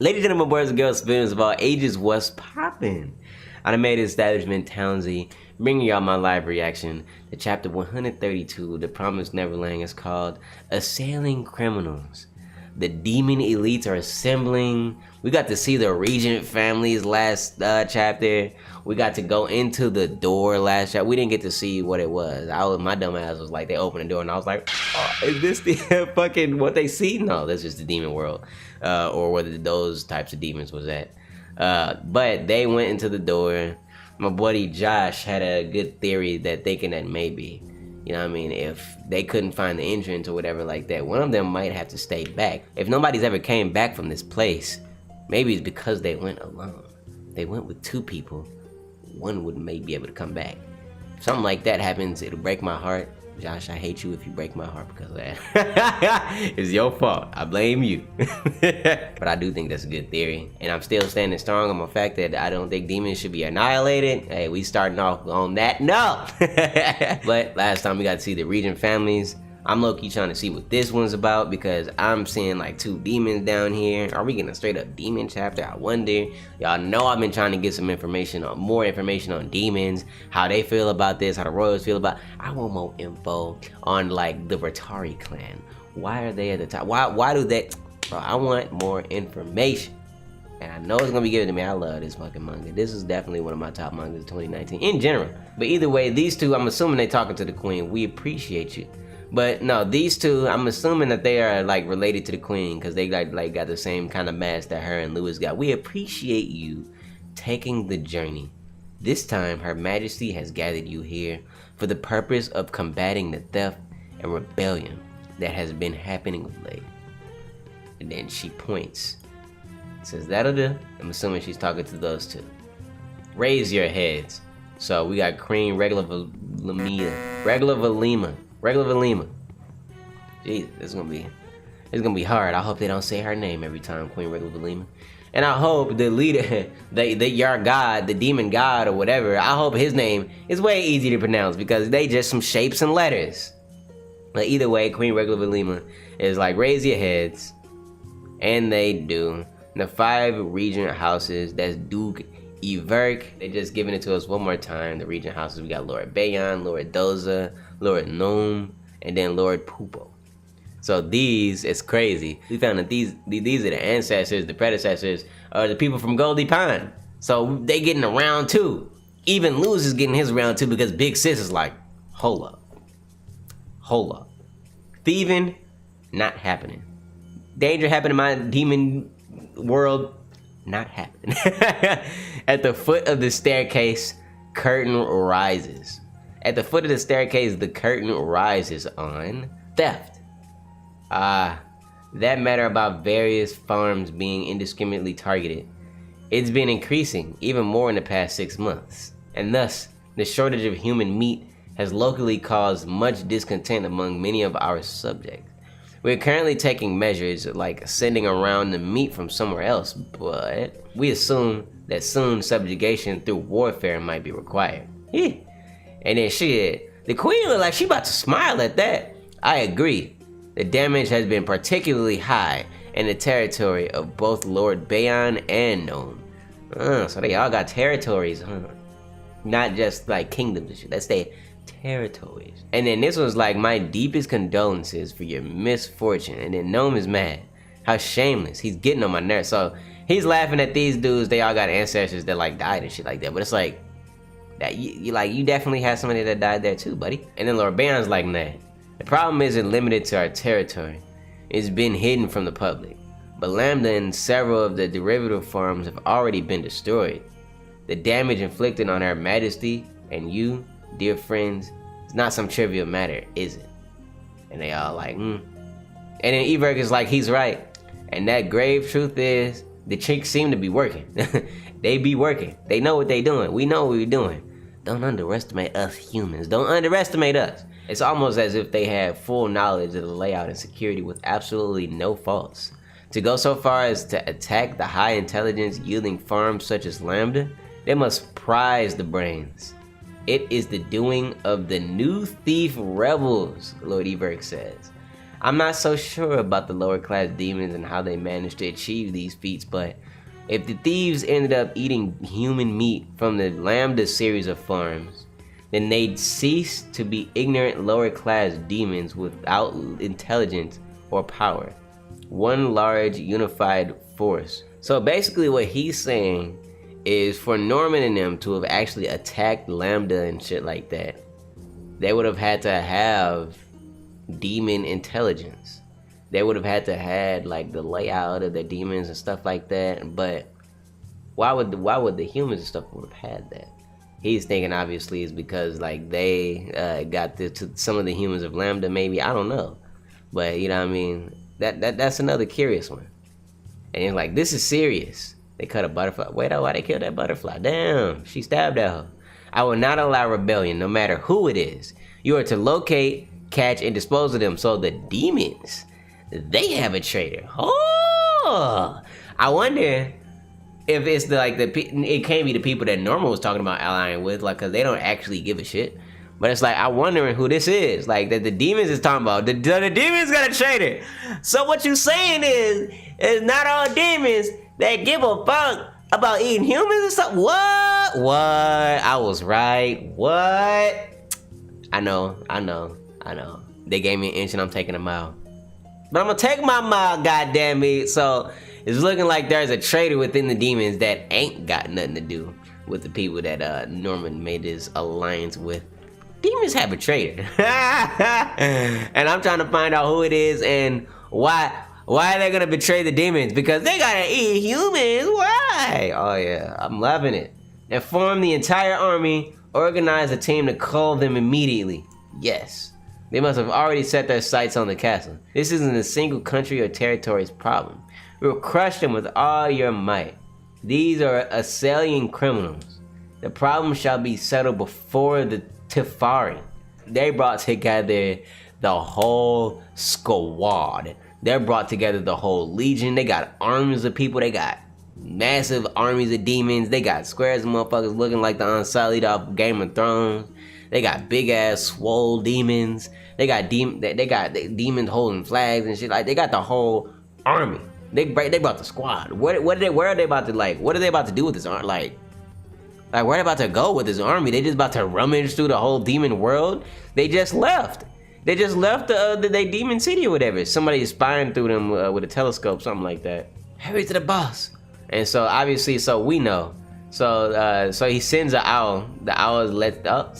Ladies and gentlemen, boys and girls, civilians of all ages, what's poppin'? Animated establishment Townzie, bringing y'all my live reaction to chapter 132. The Promised Neverland is called Assailing Criminals. The demon elites are assembling. We got to see the Regent families last chapter. We got to go into the door last chapter. We didn't get to see what it was. My dumb ass was like, they opened the door and I was like, oh, is this the fucking what they see? No, that's just the demon world. Or whether those types of demons was at. But they went into the door. My buddy Josh had a good theory that thinking that maybe, you know what I mean, if they couldn't find the entrance or whatever like that, one of them might have to stay back. If nobody's ever came back from this place, maybe it's because they went alone. They went with two people. One would maybe be able to come back. If something like that happens, it'll break my heart. Josh, I hate you if you break my heart because of that. It's your fault. I blame you. But I do think that's a good theory. And I'm still standing strong on the fact that I don't think demons should be annihilated. Hey, we starting off on that note. But last time we got to see the Regent families. I'm low-key trying to see what this one's about because I'm seeing like two demons down here. Are we getting a straight-up demon chapter? I wonder. Y'all know I've been trying to get some information on more information on demons, how they feel about this, how the royals feel about it. I want more info on like the Ratari clan. Why are they at the top? Why do they? Bro, I want more information. And I know it's gonna be given to me. I love this fucking manga. This is definitely one of my top mangas of 2019 in general. But either way, these two, I'm assuming they talking to the queen. We appreciate you. But no, these two, I'm assuming that they are like related to the queen because they like got the same kind of mask that her and Lewis got. We appreciate you taking the journey. This time, Her Majesty has gathered you here for the purpose of combating the theft and rebellion that has been happening of late. And then she points. Says, that'll do. I'm assuming she's talking to those two. Raise your heads. So we got Queen Regular Valima. Jesus, it's gonna be hard. I hope they don't say her name every time, Queen Regular Valima. And I hope the leader, your god, the demon god or whatever, I hope his name is way easy to pronounce because they just some shapes and letters. But either way, Queen Regular Valima is like, raise your heads. And they do. The 5 regent houses, that's Duke Everk. They just giving it to us one more time. The regent houses, we got Lord Bayon, Lord Doza, Lord Noom, and then Lord Pupo. So these, it's crazy. We found that these are the ancestors, the predecessors, are the people from Goldie Pine. So they getting around too. Even Luz is getting his round too because Big Sis is like, hold up. Thieving, not happening. Danger happening in my demon world, not happening. At the foot of the staircase, curtain rises. At the foot of the staircase, the curtain rises on theft. That matter about various farms being indiscriminately targeted. It's been increasing even more in the past 6 months. And thus, the shortage of human meat has locally caused much discontent among many of our subjects. We're currently taking measures like sending around the meat from somewhere else, but we assume that soon subjugation through warfare might be required. Yeah. And then shit, the queen looked like she about to smile at that. I agree. The damage has been particularly high in the territory of both Lord Bayon and Gnome. So they all got territories, huh? Not just like kingdoms and shit. That's their territories. And then this was like, my deepest condolences for your misfortune. And then Gnome is mad. How shameless. He's getting on my nerves. So he's laughing at these dudes. They all got ancestors that like died and shit like that. But it's like, that you definitely had somebody that died there too, buddy. And then Lord Bayon's like, nah. The problem isn't limited to our territory. It's been hidden from the public. But Lambda and several of the derivative farms have already been destroyed. The damage inflicted on Her Majesty and you, dear friends, is not some trivial matter, is it? And they all like, And then Everk is like, he's right. And that grave truth is, the chicks seem to be working. They be working. They know what they doing. We know what we're doing. Don't underestimate us humans. Don't underestimate us. It's almost as if they have full knowledge of the layout and security with absolutely no faults. To go so far as to attack the high intelligence yielding farms such as Lambda, they must prize the brains. It is the doing of the new thief rebels, Lord Everk says. I'm not so sure about the lower class demons and how they managed to achieve these feats, but if the thieves ended up eating human meat from the Lambda series of farms, then they'd cease to be ignorant lower class demons without intelligence or power. One large unified force. So basically what he's saying is for Norman and them to have actually attacked Lambda and shit like that, they would have had to have demon intelligence. They would have had to had like the layout of the demons and stuff like that. But why would the humans and stuff would have had that? He's thinking obviously is because like they got to some of the humans of Lambda, maybe, I don't know. But you know what I mean? That's another curious one. And he's like, this is serious. They cut a butterfly. Wait, why they killed that butterfly? Damn, she stabbed at her. I will not allow rebellion, no matter who it is. You are to locate, catch, and dispose of them. So the demons, they have a traitor. Oh, I wonder if it's it can't be the people that Norman was talking about allying with, like, cause they don't actually give a shit. But it's like, I'm wondering who this is. Like, that the demons is talking about. The demons got a traitor. So what you saying is not all demons that give a fuck about eating humans and stuff. What? I was right. What? I know. They gave me an inch and I'm taking a mile. But I'm gonna take my mile, goddamn it. So it's looking like there's a traitor within the demons that ain't got nothing to do with the people that Norman made his alliance with. Demons have a traitor. And I'm trying to find out who it is and why are they gonna betray the demons? Because they gotta eat humans. Why? Oh yeah, I'm loving it. And form the entire army, organize a team to cull them immediately. Yes. They must have already set their sights on the castle. This isn't a single country or territory's problem. We will crush them with all your might. These are Assailing criminals. The problem shall be settled before the Tefari. They brought together the whole squad. They brought together the whole legion. They got armies of people. They got massive armies of demons. They got squares of motherfuckers looking like the Unsullied off Game of Thrones. They got big ass swole demons. They got demons holding flags and shit. Like, they got the whole army. They brought the squad. Where are they about to, like, what are they about to do with this army? Like where are they about to go with this army? They just about to rummage through the whole demon world? They just left. They just left the demon city or whatever. Somebody is spying through them with a telescope, something like that. Hurry to the boss. And so obviously, so we know. So he sends an owl. The owl is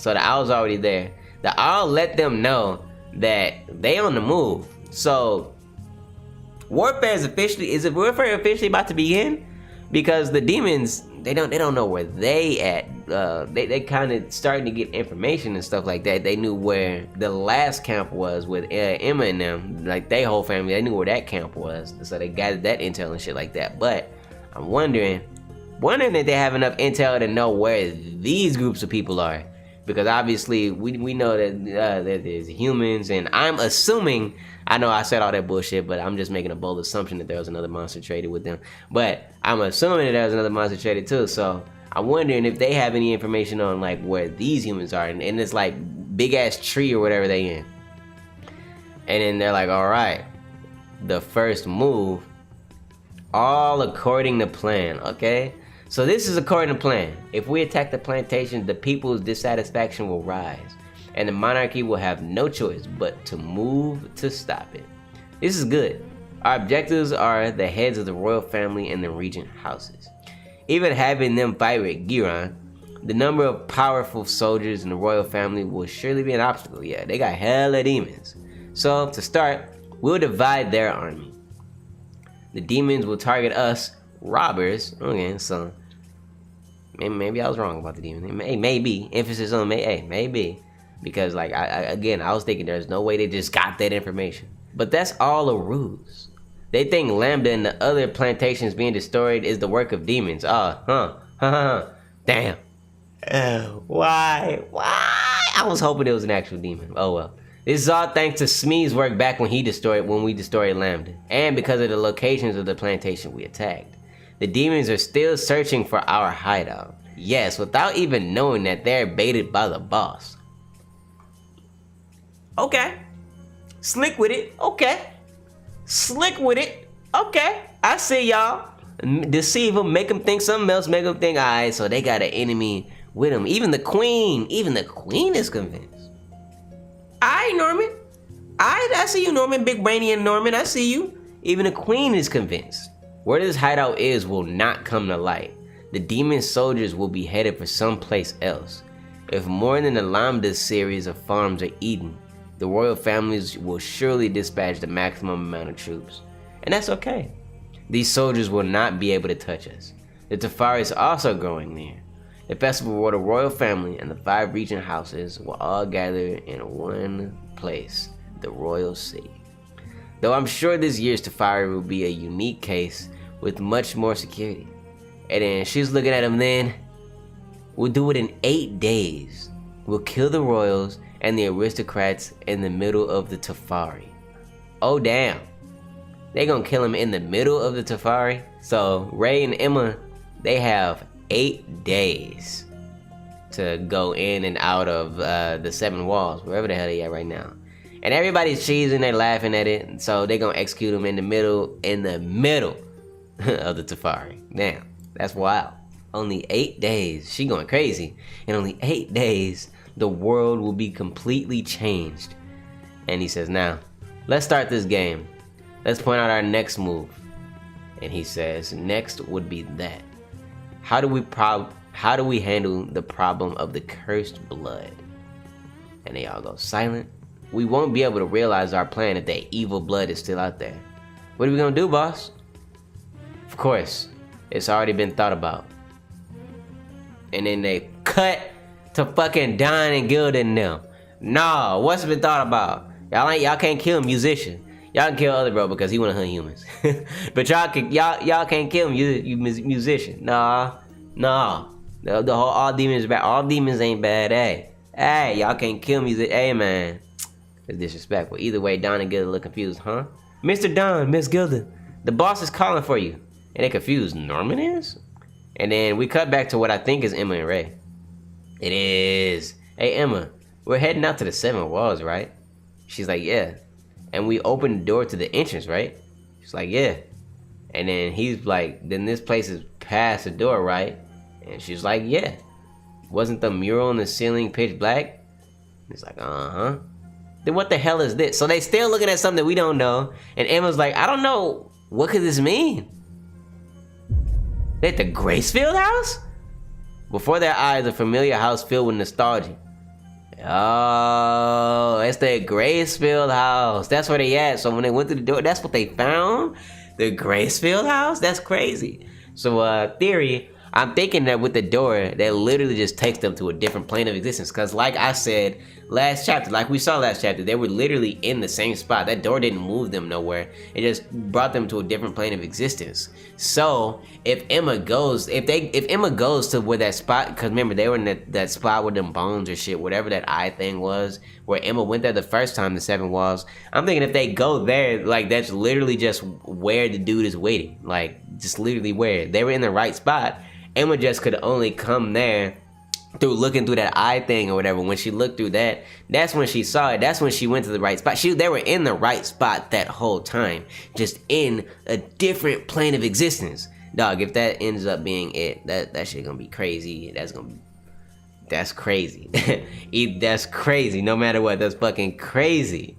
so the owl's already there. The owl let them know that they on the move. So warfare is warfare officially about to begin? Because the demons, they don't know where they at. They kind of starting to get information and stuff like that. They knew where the last camp was with Emma and them, like their whole family. They knew where that camp was, so they gathered that intel and shit like that. But I'm wondering if they have enough intel to know where these groups of people are, because obviously we know that there's humans, and I'm assuming. I know I said all that bullshit, but I'm just making a bold assumption that there was another monster traded with them. But I'm assuming that there's another monster traded too, so I'm wondering if they have any information on like where these humans are, and this like big ass tree or whatever they in. And then they're like, all right, the first move, all according to plan, okay? So this is according to plan. If we attack the plantation, the people's dissatisfaction will rise, and the monarchy will have no choice but to move to stop it. This is good. Our objectives are the heads of the royal family and the regent houses. Even having them fight with Giron, the number of powerful soldiers in the royal family will surely be an obstacle. Yeah, they got hella demons. So to start, we'll divide their army. The demons will target us, robbers. Okay, so maybe I was wrong about the demons. Maybe. Emphasis on maybe. Because like I was thinking there's no way they just got that information. But that's all a ruse. They think Lambda and the other plantations being destroyed is the work of demons. Damn. Why? I was hoping it was an actual demon. Oh well. This is all thanks to Smee's work back when we destroyed Lambda, and because of the locations of the plantation we attacked. The demons are still searching for our hideout. Yes, without even knowing that they're baited by the boss. Okay. Slick with it. Okay. Slick with it. Okay. I see y'all. Deceive them, make them think something else, make them think, alright, so they got an enemy with them. Even the queen is convinced. Alright, Norman. Alright, I see you, Norman. Big brainy and Norman, I see you. Even the queen is convinced. Where this hideout is will not come to light. The demon soldiers will be headed for someplace else. If more than the Lambda series of farms are eaten, the royal families will surely dispatch the maximum amount of troops. And that's okay. These soldiers will not be able to touch us. The Teferi is also growing near. The festival where the royal family and the 5 regent houses will all gather in one place, the royal city. Though I'm sure this year's Teferi will be a unique case with much more security. And then she's looking at him then. We'll do it in 8 days. We'll kill the royals and the aristocrats in the middle of the Teferi. Oh damn. They gonna kill him in the middle of the Teferi. So Ray and Emma, they have 8 days to go in and out of the 7 walls, wherever the hell they at right now. And everybody's cheesing, they're laughing at it. And so they gonna execute him in the middle of the Teferi. Damn, that's wild. Only 8 days. She going crazy. In only 8 days, the world will be completely changed. And he says, now, let's start this game. Let's point out our next move. And he says, next would be that. How do we handle the problem of the cursed blood? And they all go silent. We won't be able to realize our plan if that evil blood is still out there. What are we gonna do, boss? Of course, it's already been thought about. And then they cut to fucking Don and Gilda and them. No, what's been thought about? Y'all can't kill a musician. Y'all can kill other bro because he wanna hunt humans. But y'all can't kill him, you musician. Nah. The whole all demons bad. All demons ain't bad, Hey, y'all can't kill music. Hey man. It's disrespectful. Either way, Don and Gilda look confused, huh? Mr. Don, Miss Gilda, the boss is calling for you. And they confused. Norman is? And then we cut back to what I think is Emma and Ray. It is. Hey Emma, we're heading out to the 7 walls, right? She's like, yeah. And we opened the door to the entrance, right? She's like, yeah. And then he's like, then this place is past the door, right? And she's like, yeah. Wasn't the mural on the ceiling pitch black? He's like, uh-huh. Then what the hell is this? So they still looking at something that we don't know. And Emma's like, I don't know. What could this mean? They at the Gracefield house? Before their eyes, a familiar house filled with nostalgia. Oh, it's the Gracefield house. That's where they at. So when they went through the door, that's what they found? The Gracefield house? That's crazy. So theory, I'm thinking that with the door, that literally just takes them to a different plane of existence. Because like I said last chapter, like we saw last chapter, they were literally in the same spot. That door didn't move them nowhere. It just brought them to a different plane of existence. So if Emma goes to where that spot, because remember they were in that spot with them bones or shit, whatever that eye thing was, where Emma went there the first time, the 7 walls. I'm thinking if they go there, like that's literally just where the dude is waiting. Like just literally where they were in the right spot. Emma just could only come there through looking through that eye thing or whatever. When she looked through that, that's when she saw it. That's when she went to the right spot. They were in the right spot that whole time, just in a different plane of existence. Dog, if that ends up being it, that shit gonna be crazy. That's crazy. That's crazy. No matter what, that's fucking crazy.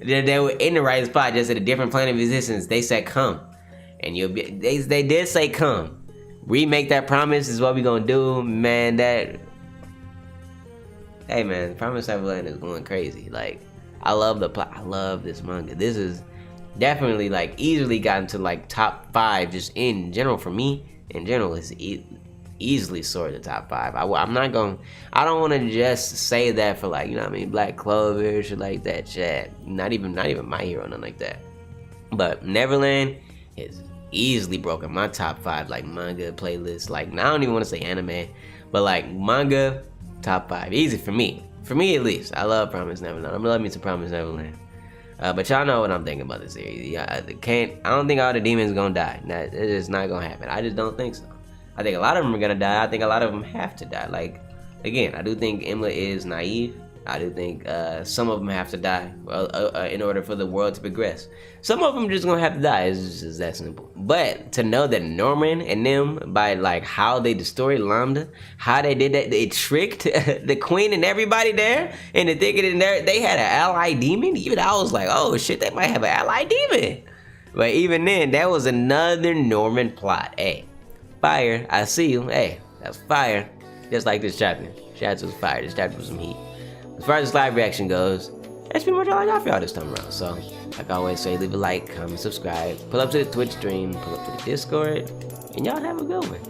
They were in the right spot, just at a different plane of existence. They said come, and they did say come. Remake that promise is what we gonna do, man. Hey man, Promised Neverland is going crazy. Like, I love the plot. I love this manga. This is definitely like easily gotten to like top 5 just in general for me. In general, it's easily soared to top 5. I don't want to just say that for like, you know what I mean, Black Clover, shit like that, shit. Not even My Hero, nothing like that. But Neverland is easily broken my top 5 like manga playlist. Like, I don't even want to say anime, but like manga top 5, easy for me at least. I love Promised Neverland. I'm loving me some Promised Neverland. But y'all know what I'm thinking about this series. I don't think all the demons gonna die. It's just not gonna happen. I just don't think so. I think a lot of them are gonna die. I think a lot of them have to die. Like, again, I do think Emma is naive. I do think some of them have to die in order for the world to progress. Some of them just gonna have to die. It's just that simple. But to know that Norman and them, by like how they destroyed Lambda, how they did that, they tricked the queen and everybody there, and the thinking in there they had an ally demon. Even I was like, oh shit, they might have an ally demon. But even then, that was another Norman plot. Hey, fire! I see you. Hey, that's fire. Just like this chapter. Chapter was fire. This chapter was some heat. As far as this live reaction goes, that's pretty much all I got for y'all this time around. So, like I always say, leave a like, comment, subscribe, pull up to the Twitch stream, pull up to the Discord, and y'all have a good one.